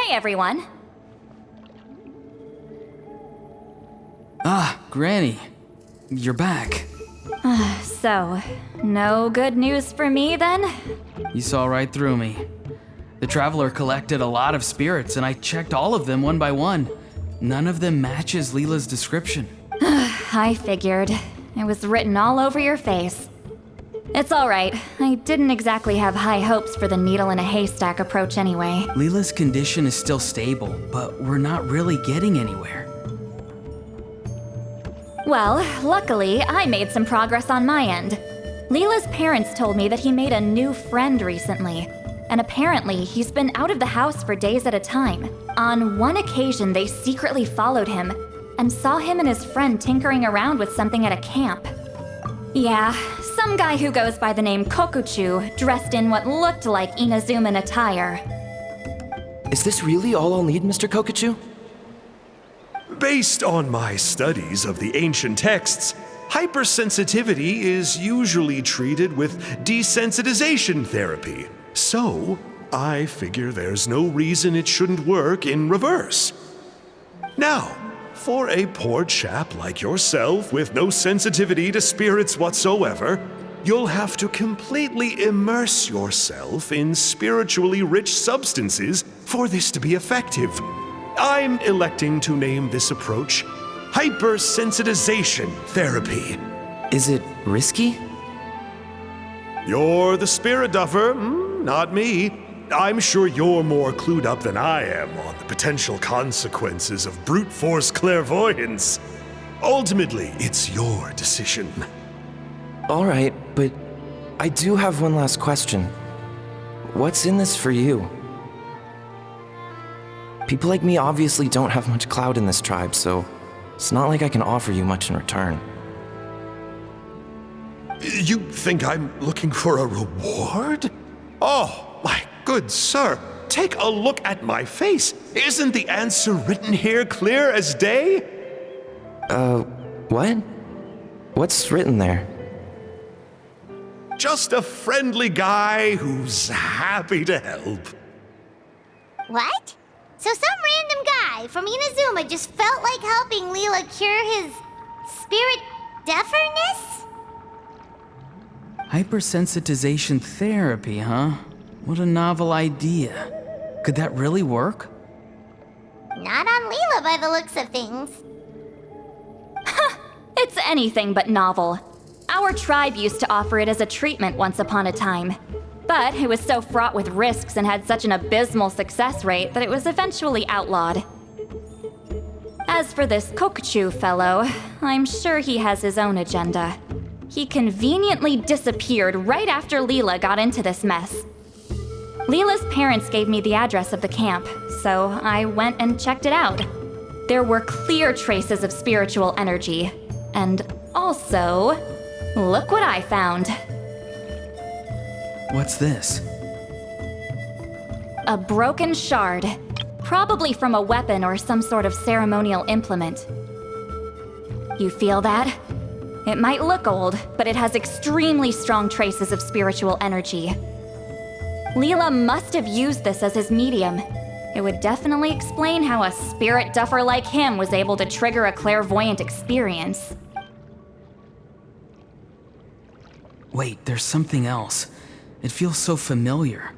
Hey everyone. Ah, Granny. You're back. So, no good news for me then? You saw right through me. The Traveler collected a lot of spirits and I checked all of them one by one. None of them matches Leela's description. I figured. It was written all over your face. It's alright. I didn't exactly have high hopes for the needle in a haystack approach anyway. Leela's condition is still stable, but we're not really getting anywhere. Well, luckily, I made some progress on my end. Leela's parents told me that he made a new friend recently, and apparently he's been out of the house for days at a time. On one occasion, they secretly followed him and saw him and his friend tinkering around with something at a camp. Yeah, some guy who goes by the name Kokuchu, dressed in what looked like Inazuman attire. Is this really all I'll need, Mr. Kokuchu? Based on my studies of the ancient texts, hypersensitivity is usually treated with desensitization therapy. So, I figure there's no reason it shouldn't work in reverse. Now, for a poor chap like yourself with no sensitivity to spirits whatsoever, you'll have to completely immerse yourself in spiritually rich substances for this to be effective. I'm electing to name this approach hypersensitization therapy. Is it risky? You're the spirit duffer, not me. I'm sure you're more clued up than I am on the potential consequences of brute force clairvoyance. Ultimately, it's your decision. All right, but I do have one last question. What's in this for you? People like me obviously don't have much clout in this tribe, so it's not like I can offer you much in return. You think I'm looking for a reward? Oh, my good sir, take a look at my face. Isn't the answer written here clear as day? What? What's written there? Just a friendly guy who's happy to help. What? So some random guy from Inazuma just felt like helping Leela cure his spirit deafness? Hypersensitization therapy, huh? What a novel idea. Could that really work? Not on Leela by the looks of things. It's anything but novel. Our tribe used to offer it as a treatment once upon a time. But it was so fraught with risks and had such an abysmal success rate that it was eventually outlawed. As for this Kokuchu fellow, I'm sure he has his own agenda. He conveniently disappeared right after Leela got into this mess. Leela's parents gave me the address of the camp, so I went and checked it out. There were clear traces of spiritual energy. And also, look what I found. What's this? A broken shard, probably from a weapon or some sort of ceremonial implement. You feel that? It might look old, but it has extremely strong traces of spiritual energy. Leela must have used this as his medium. It would definitely explain how a spirit duffer like him was able to trigger a clairvoyant experience. Wait, there's something else. It feels so familiar.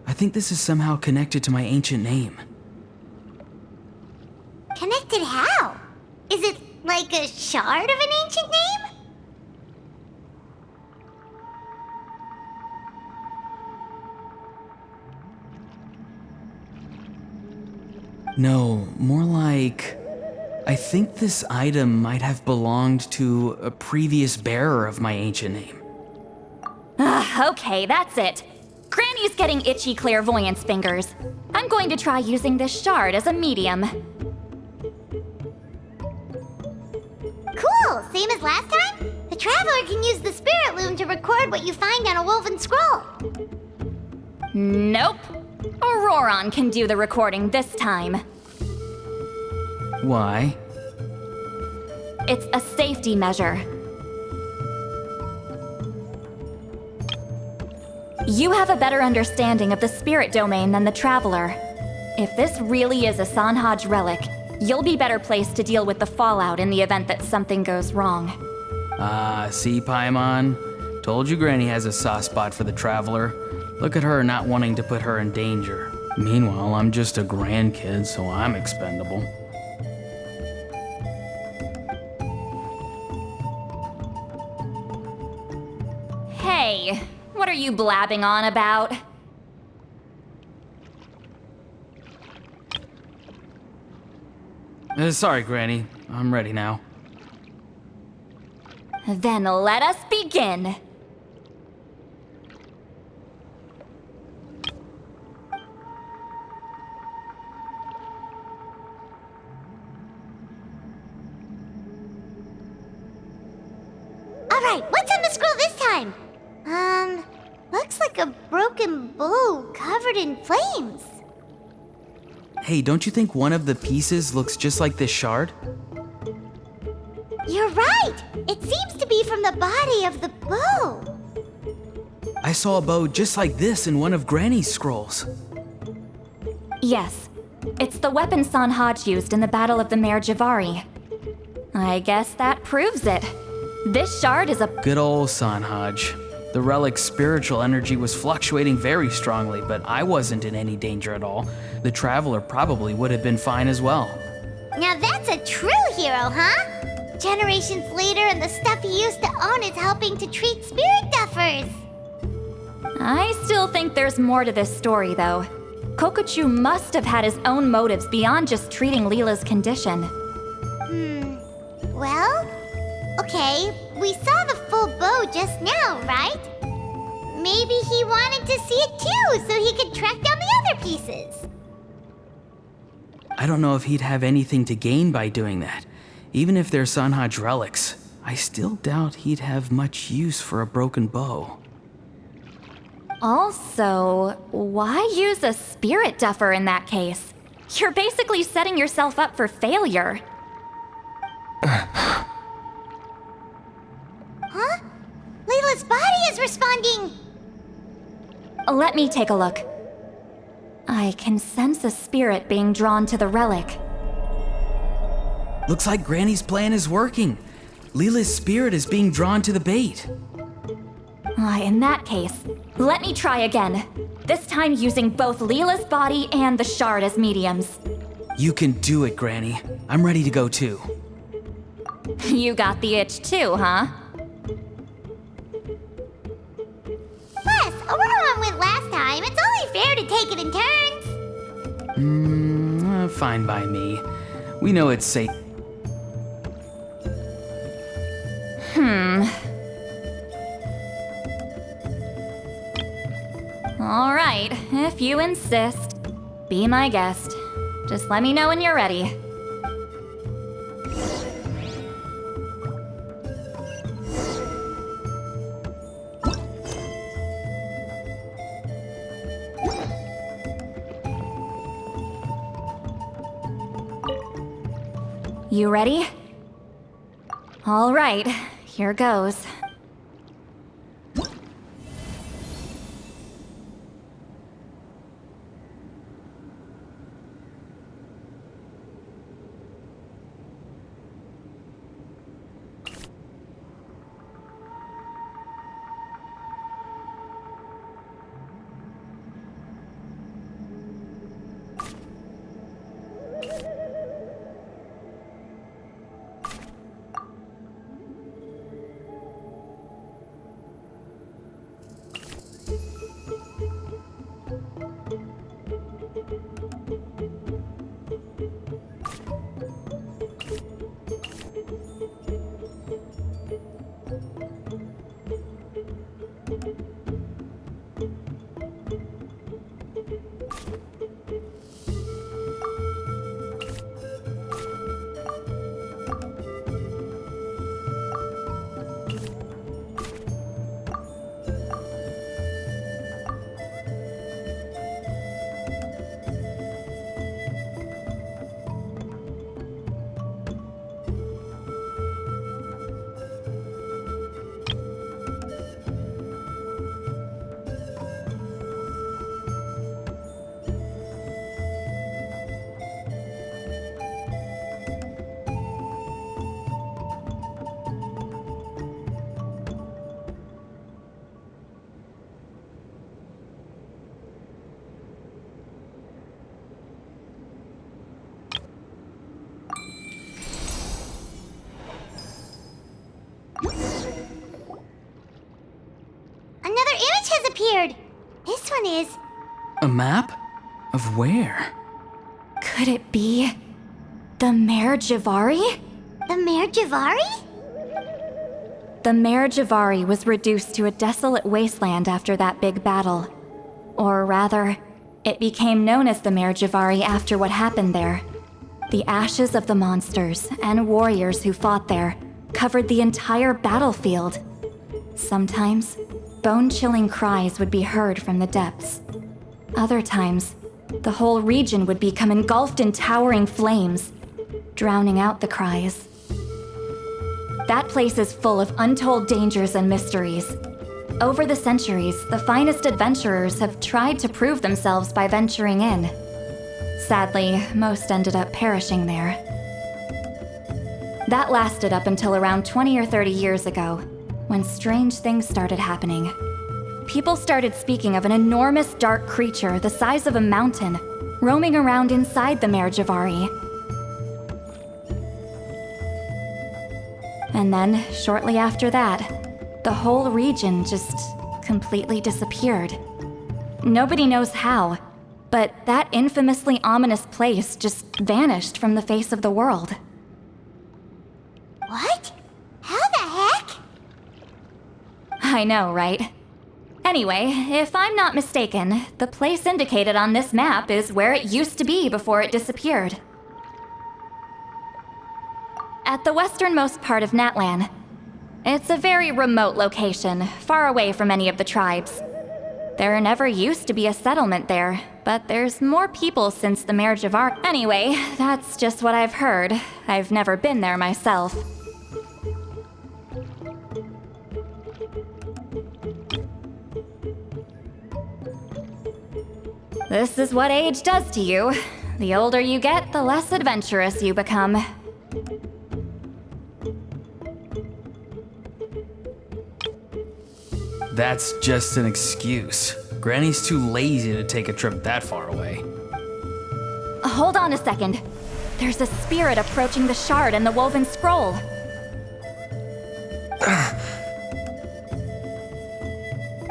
I think this is somehow connected to my ancient name. Connected how? Is it like a shard of an ancient name? No, more like... I think this item might have belonged to a previous bearer of my ancient name. Okay, that's it. Granny's getting itchy clairvoyance fingers. I'm going to try using this shard as a medium. Cool, same as last time? The Traveler can use the Spirit Loom to record what you find on a woven scroll. Nope. Ororon can do the recording this time. Why? It's a safety measure. You have a better understanding of the spirit domain than the Traveler. If this really is a Sanhaj relic, you'll be better placed to deal with the fallout in the event that something goes wrong. See, Paimon? Told you Granny has a soft spot for the traveler. Look at her not wanting to put her in danger. Meanwhile, I'm just a grandkid, so I'm expendable. Hey, what are you blabbing on about? Sorry, Granny. I'm ready now. Then let us begin. Alright, what's on the scroll this time? Looks like a broken bow covered in flames. Hey, don't you think one of the pieces looks just like this shard? You're right! It seems to be from the body of the bow. I saw a bow just like this in one of Granny's scrolls. Yes, it's the weapon Sanhaj used in the Battle of the Mare Javari. I guess that proves it. This shard is a... Good old Sanhaj. The relic's spiritual energy was fluctuating very strongly, but I wasn't in any danger at all. The traveler probably would have been fine as well. Now that's a true hero, huh? Generations later and the stuff he used to own is helping to treat spirit duffers. I still think there's more to this story, though. Kokochu must have had his own motives beyond just treating Leela's condition. Well, okay, we saw the full bow just now, right? Maybe he wanted to see it too, so he could track down the other pieces. I don't know if he'd have anything to gain by doing that. Even if they're Sanhaj relics, I still doubt he'd have much use for a broken bow. Also, why use a spirit duffer in that case? You're basically setting yourself up for failure. Huh? Layla's body is responding! Let me take a look. I can sense a spirit being drawn to the relic. Looks like Granny's plan is working. Leela's spirit is being drawn to the bait. In that case, let me try again. This time using both Leela's body and the shard as mediums. You can do it, Granny. I'm ready to go too. You got the itch too, huh? Plus, Ororon went last time. It's only fair to take it in turns. Fine by me. We know it's safe. All right, if you insist. Be my guest. Just let me know when you're ready. You ready? All right, here goes. image has appeared. This one is. A map? Of where? Could it be the Mare Javari? The Mare Javari? The Mare Javari was reduced to a desolate wasteland after that big battle. Or rather, it became known as the Mare Javari after what happened there. The ashes of the monsters and warriors who fought there covered the entire battlefield. Sometimes, bone-chilling cries would be heard from the depths. Other times, the whole region would become engulfed in towering flames, drowning out the cries. That place is full of untold dangers and mysteries. Over the centuries, the finest adventurers have tried to prove themselves by venturing in. Sadly, most ended up perishing there. That lasted up until around 20 or 30 years ago, when strange things started happening. People started speaking of an enormous dark creature the size of a mountain, roaming around inside the Mare Javari. And then, shortly after that, the whole region just completely disappeared. Nobody knows how, but that infamously ominous place just vanished from the face of the world. What? How the heck? I know, right? Anyway, if I'm not mistaken, the place indicated on this map is where it used to be before it disappeared. At the westernmost part of Natlan. It's a very remote location, far away from any of the tribes. There never used to be a settlement there, but there's more people since the Mare Javari. Anyway, that's just what I've heard. I've never been there myself. This is what age does to you. The older you get, the less adventurous you become. That's just an excuse. Granny's too lazy to take a trip that far away. Hold on a second. There's a spirit approaching the shard and the woven scroll.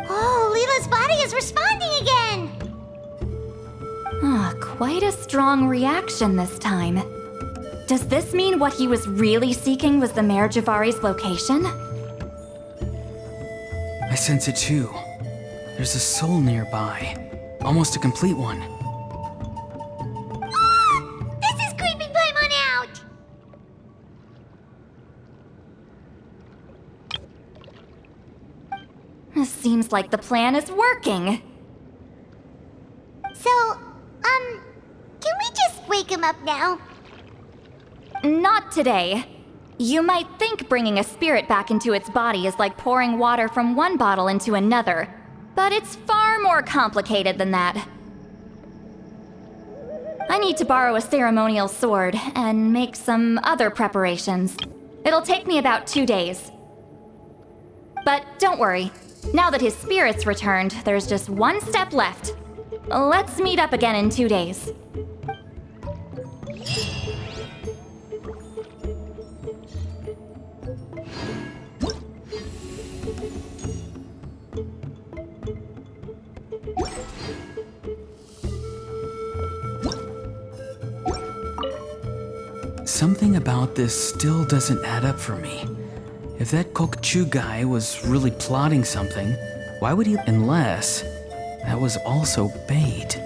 Oh, Leela's body is responding again! Quite a strong reaction this time. Does this mean what he was really seeking was the Mare Javari's location? I sense it too. There's a soul nearby. Almost a complete one. This is creeping Paimon out! Seems like the plan is working. So, can we just wake him up now? Not today. You might think bringing a spirit back into its body is like pouring water from one bottle into another, but it's far more complicated than that. I need to borrow a ceremonial sword and make some other preparations. It'll take me about 2 days. But don't worry, now that his spirit's returned, there's just one step left. Let's meet up again in 2 days. Something about this still doesn't add up for me. If that Kokchu guy was really plotting something, why would he— unless that was also bait?